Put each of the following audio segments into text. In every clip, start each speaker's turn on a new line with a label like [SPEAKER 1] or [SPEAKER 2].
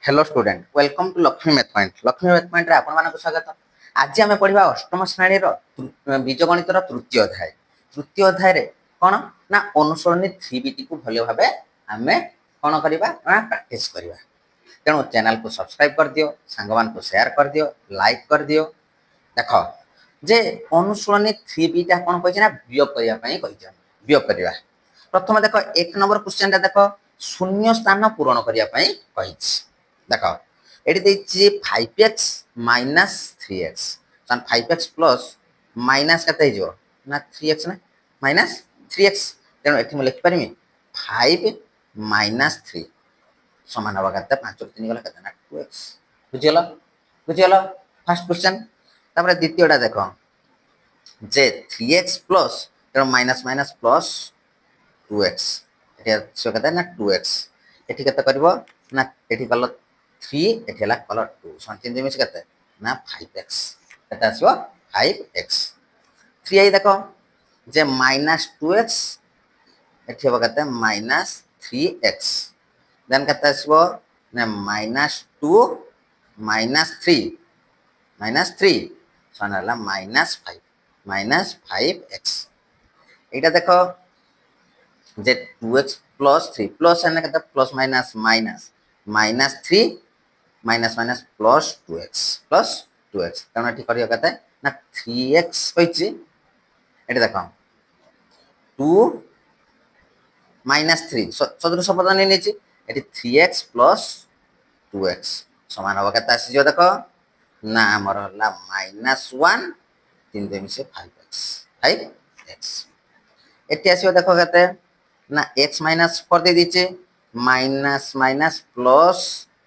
[SPEAKER 1] Hello student welcome to Lakshmi math point रे आपण मानक स्वागत। आज आम पढ़ा अष्टम श्रेणी बीजगणित तृतीय अध्याय रे कौन ना अनुसरणी 3BT को भल भाव आम कौन करवा प्रैक्टिस करवा। तेणु चैनल को सब्सक्राइब कर दियो, सांग मान को शेयर कर दियो, लाइक कर दियो। देख जे अनुसरणी 3BT कौन कही वियोग करने वियोग करवा। प्रथम देख एक नंबर क्वेश्चन देख शून्य स्थान पूरण करने देख ये 5x minus 3x 5x plus minus के ना 3x ना माइनस 3x तेणु ये मुझे लिखिपारि 5 माइनस 3 समान हवा के 5 3 गला के 2x बुझीगल बुझीगल फर्स्ट क्वेश्चन। द्वितीयटा देख जे 3x प्लस तेणु माइनस माइनस प्लस 2x ये ना 2x ये ना ये कल 3 ये कल 2 तीन मिस के ना 5x के 5x 3 देख जे माइनस 2x ये हम के माइनस 3x देन के ना माइनस 2 माइनस 3 सन है माइनस 5x यहाँ देख जे 2x प्लस 3 प्लस है के plus minus minus minus 3 minus minus plus 2x तेणु ये कर ना 3x ये देख 2 माइनस 3 सदृश पद नहीं 3x प्लस 2x समान हम के आसी देख ना आमर है माइनस 1 3 2 मिसे 5x ये आस देख के ना x माइनस 4 दे दीचे minus minus plus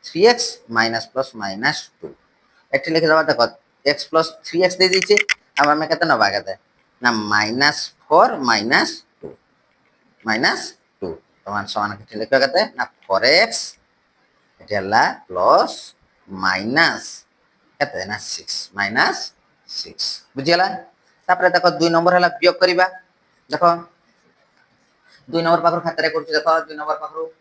[SPEAKER 1] 3x minus plus minus 2 ये लिखिद देख x प्लस 3x दे दीचे अब आम के नवा के ना माइनस 4 माइनस 2 तो समान के लिखा के ना 4x ये प्लस माइनस के ना 6 माइनस 6 बुझीगला। देख 2 नंबर है वियोग करवा देख 2 नंबर पाखर खातार कर देख 2 नंबर पाखर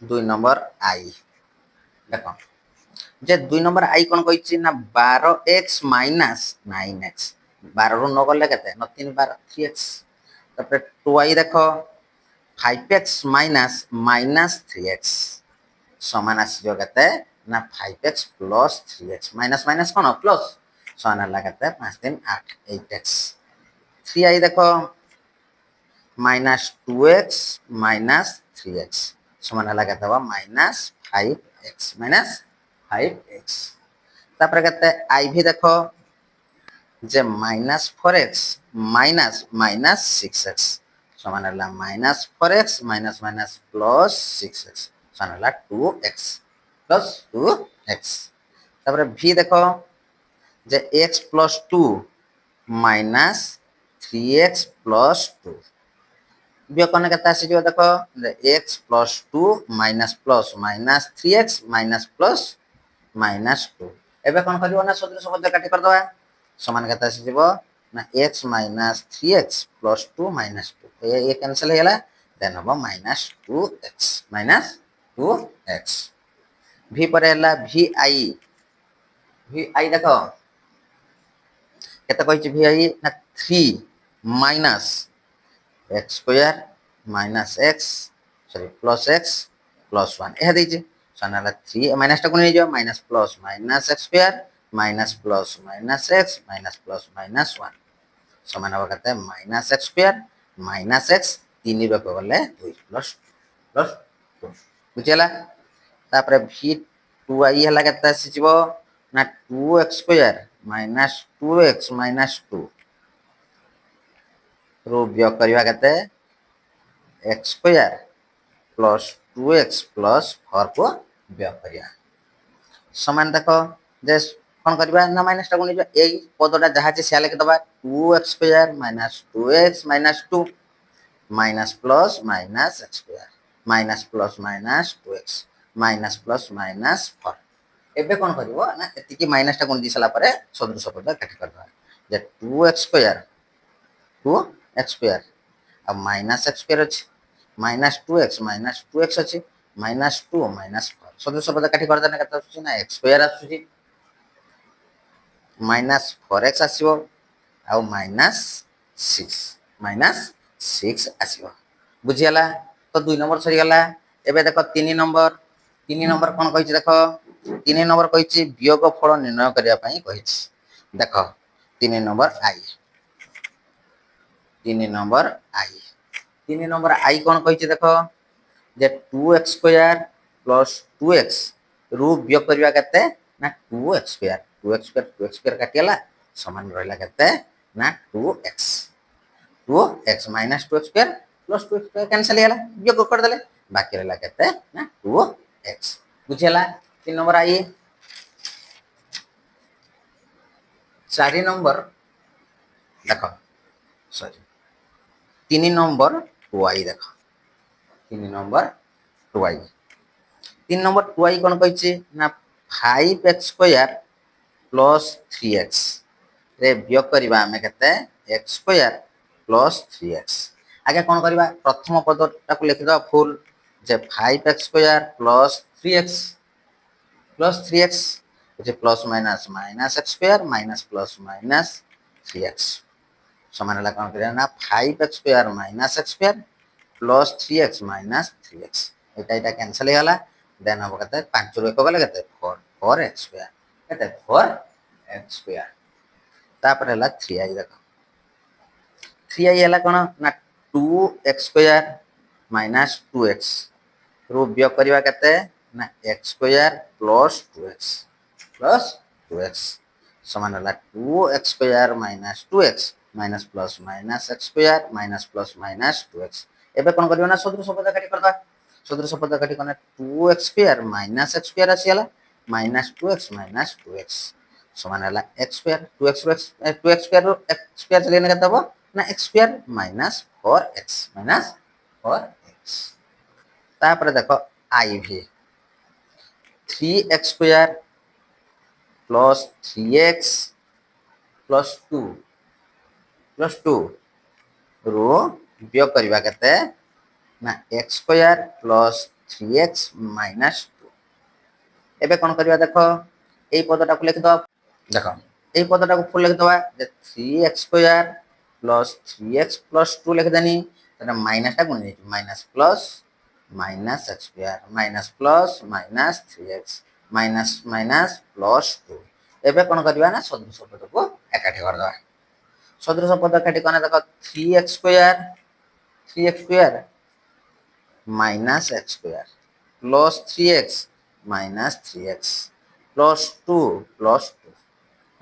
[SPEAKER 1] 2 नंबर आई देख जे 2 नंबर आई कौन कही ना 12x माइनस 9x 12 रु 9 गले के 9 3 12 3x 2i देख 5x माइनस माइनस 3x समान आसो के ना 5x plus 3x minus minus कौन प्लस समान है के 5 3 8 8x 3i देख माइनस 2x माइनस 3x समान है के माइनस 5x के आई भी देख जे minus 4x minus minus 6x समान है minus 4x minus minus plus 6x समान है 2x प्लस 2x भी देख जे x plus 2 minus 3x plus 2 व्याकरण के आसी देख x plus 2 minus plus minus 3x minus plus minus 2 एबे कौन कर ना सदृश पद काटी करदे समान के आसी ना x minus 3x plus 2 minus 2 ये कैंसिल हो गला देन हम माइनस 2x भी पर है vi देख केते कहि vi ना 3 minus x square minus x sorry plus x plus 1 यह देखिए सना 3 माइनस टा को नहीं जाओ minus plus minus x square minus plus minus x plus minus 1 समान हवा कहते हैं minus x square minus x 3 रख गले 2 प्लस प्लस 2 बुझिला तापर v2i हला केते आसीबो ना 2x square minus 2x minus 2 रो वियोग करवा के x square plus 2x plus 4 को वियोग करिया समान देख जे कौन करवा ना माइनस टा को नहीं ए पदटा जहाँ से सिया लिखि दबा 2x square minus 2x minus 2 minus plus minus x square minus plus minus 2x minus plus minus 4 एबे कौन करिवो ना एतिकी माइनस टा को दी सला परे सदृश पद काटी करबा जे 2x स्क्वायर 2x स्क्वायर अब माइनस एक्स स्क्वायर अच्छे माइनस टू एक्स अच्छी माइनस टू माइनस फोर सदृश पद काटी करदेने केते आसुची ना एक्स स्क्वायर आसुची माइनस फोर एक्स आसीबो आ माइनस सिक्स आसीबो बुझिगला तो 2 नंबर सरी गला एबे देखो 3 नंबर कौन कहिछि देखो 3 नंबर कहिछि वियोग फल निर्णय करिया पई कहिछि देखो 3 नंबर आई 3 नंबर आई कौन कहिछि देखो जे 2x स्क्वायर प्लस 2x रु वियोग करिया केते ना 2x स्क्वायर काटियाला समान रहला केते ना 2x minus 2x square plus 2x square cancel होला वियोग कर देले बाकी रहला केते ना 2x बुझियला 3 नंबर आई 4 नंबर देखो सॉरी 3 नंबर 2y देखो 3 नंबर 2y 3 नंबर 2y कौन कहिछि ना 5x स्क्वायर प्लस 3x रे वियोग करबा हमें केते x स्क्वायर प्लस 3x आगे कौन करबा प्रथम पदटा को लिखि दो फुल जे 5x स्क्वायर प्लस 3x जे plus minus minus x square minus plus minus 3x समान होला कौन करिया ना 5x square minus x square plus 3x minus 3x एटा कैंसिल होला देन हम कहते 5 रु 1 गले कहते 4x स्क्वायर कहते 4x स्क्वायर तापर होला 3i देखो 3i होला कोन ना 2x स्क्वायर माइनस 2x रु वियोग करबा कहते ना x स्क्वायर प्लस 2x समान होला 2x square minus 2x minus plus minus x square minus plus minus 2x एबे कोन करबा ना सदृश पद काटी करबा सदृश पद काटी कोन 2x square minus x square आसीला माइनस 2x माइनस 2x समान होला x square 2x square x square चले ने केते ना x स्क्वायर माइनस 4x तापर देखो आई भी 3x square plus 3x plus 2 रो वियोग करबा केते ना x square plus 3x minus 2 एबे कोन करबा देखो एई पदटा को लिख दो देखो एई पदटा को फुल लिख दवा जे 3x square plus 3x plus 2 लिख देनी तने माइनस टा गुणी minus plus minus x square minus plus minus 3x minus minus plus 2 एबे कोन करबा ना सदृश पद को एकाठी कर दवा सदृश पद एकाठी कोन देखो 3x square minus x square plus 3x minus 3x plus 2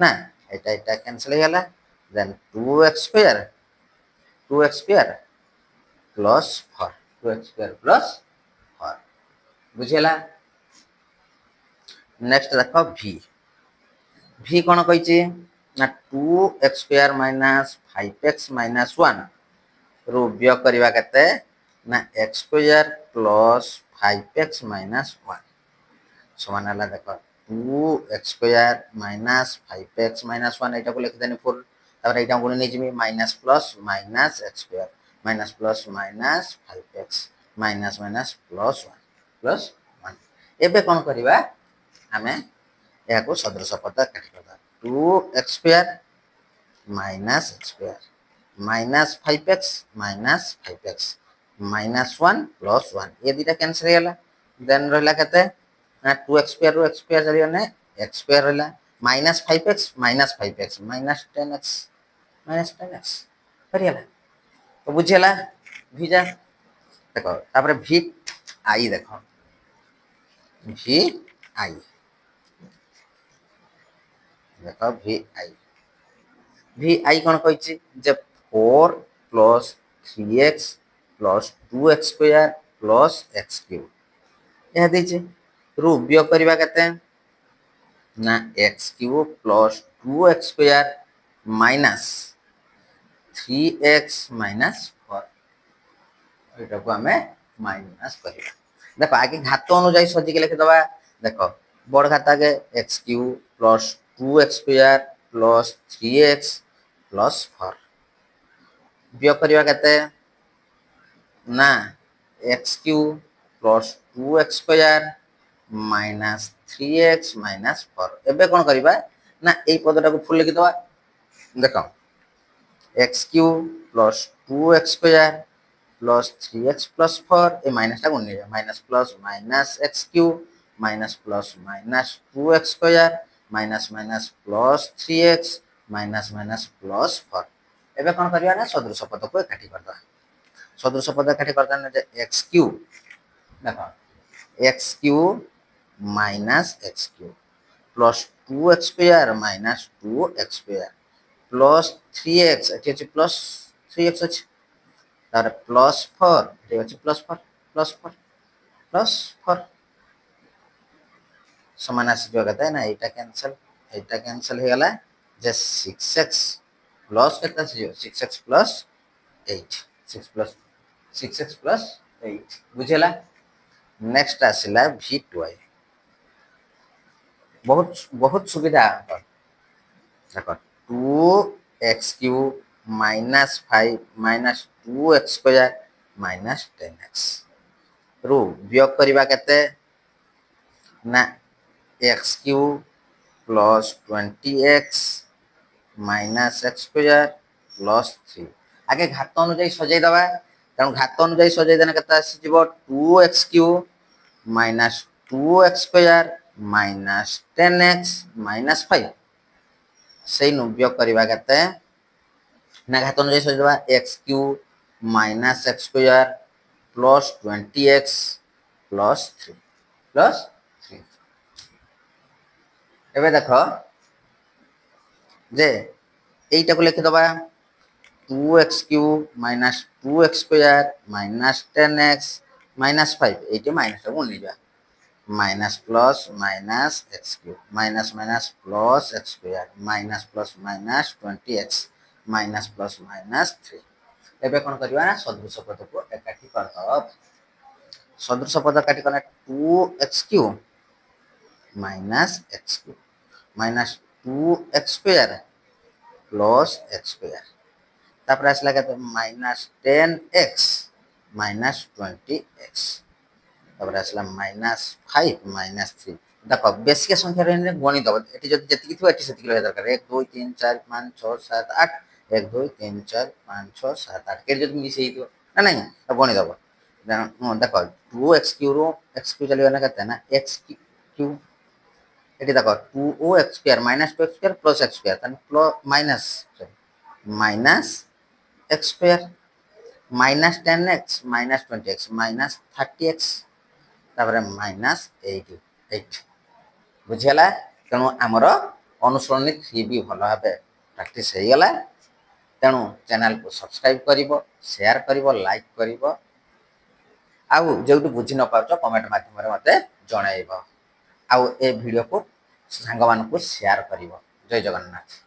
[SPEAKER 1] ना एटा कैंसिल होला then 2x square plus 4 2x square plus 4 बुझियला नेक्स्ट देखो v कोन कहिछि ना 2x square minus 5x minus 1 रो वियोग करबा केते ना x square plus 5x minus 1 समान होला देखो 2x square minus 5x minus 1 एटा को लिख देनी फुल तापर एटा गुणी नै Jimmy minus plus minus x square minus plus minus 5x minus minus plus 1 एबे कोन करबा हमें या को सदृश पद काटी करबा 2x square minus x square minus 5x minus 1 plus 1 ये दिटा कैंसिल होला देन रहला केते ना 2x square rho x square चलियो ने x स्क्वायर रहला माइनस 5x माइनस 10x करियला तो बुझियला भीजा देखो तापर v आई देखो v आई देखो v आई कोन कहिछि जे 4 plus 3x plus 2x square plus x cube यह देछि रु वियोग करबा केते ना x cube plus 2x square minus 3x minus 4 एटा को हमें माइनस करबा देखो आगे घात अनुसार सजी के लिख दबा देखो बड़ घात आगे x cube plus 2x square plus 3x plus 4 वियोग करबा केते ना x cube plus 2x square minus 3x minus 4 एबे कोन करबा ना एई पदटा को फुल लिखि दवा देखो x cube plus 2x square plus 3x plus 4 ए माइनस टा गुण लिया minus plus minus x cube minus plus minus 2x square minus minus plus 3x minus minus plus 4 एबे कोन करबा ना सदृश पद को एकाठी कर दवा सदृश पद एकाठी करता ना एक्स क्यूब देखो x cube minus x cube plus 2x square minus 2x square plus 3x एठी अछि प्लस 3x अछि तार प्लस 4 एठी अछि प्लस 4 प्लस 4 समान आसीबो कते ना एटा कैंसिल हे गला जे 6x प्लस केता अछि 6x plus 8 6 plus 6x plus 8 बुझेला नेक्स्ट आसिला v2 बहुत बहुत सुविधा देखो 2x cube minus 5 minus 2x square minus 10x रु वियोग करबा केते ना x cube plus 20x minus x square plus 3 आगे घात अनुଯାयी सजाई दबा कारण घात अनुଯାयी सजाई देना केते आसी जीवो 2x cube minus 2x square minus 10x minus 5 से वियोग करबा केते ना घात अनुଯାयी सजाई दबा x cube minus x square plus 20x plus 3 एबे देखो जे एटा को लिखि दबा 2x cube minus 2x square minus 10x minus 5 एटे माइनस को लिया minus plus minus x cube minus minus plus x square minus plus minus 20x minus plus minus 3 एबे कोन करबा ना सदृश पद को एकाठी करतब सदृश पद एकाठी करना 2x cube minus x cube minus 2x square plus x square तापर आसला केते माइनस 10x माइनस 20x तापर आसला माइनस 5 माइनस 3 देखो बेसिक संख्या रे गणि दब एटी जति जति थियो एटी सेति रहे दरकार 1 2 3 4 5 6 7 8 1 2 3 4 5 6 7 8 के जति मिसे हितो ना नहीं तो गणि दब देखो 2x क्यूब x क्यूब चली ना केते ना x क्यूब एटी देखो 2x square minus 2x square plus x square तन plus minus minus x square minus 10x minus 20x minus 30x तापर माइनस 8 बुझियला तेणु आमर अनुसरणी 3 भी भल भाबे प्रैक्टिस हे गला तेणु चैनल को सब्सक्राइब करिवो शेयर करिवो लाइक करिवो आउ जेउटु बुझि न पाउछ कमेंट माध्यम रे मते जणाइबो आउ ए वीडियो को सांग मान को शेयर करिवो जय जगन्नाथ।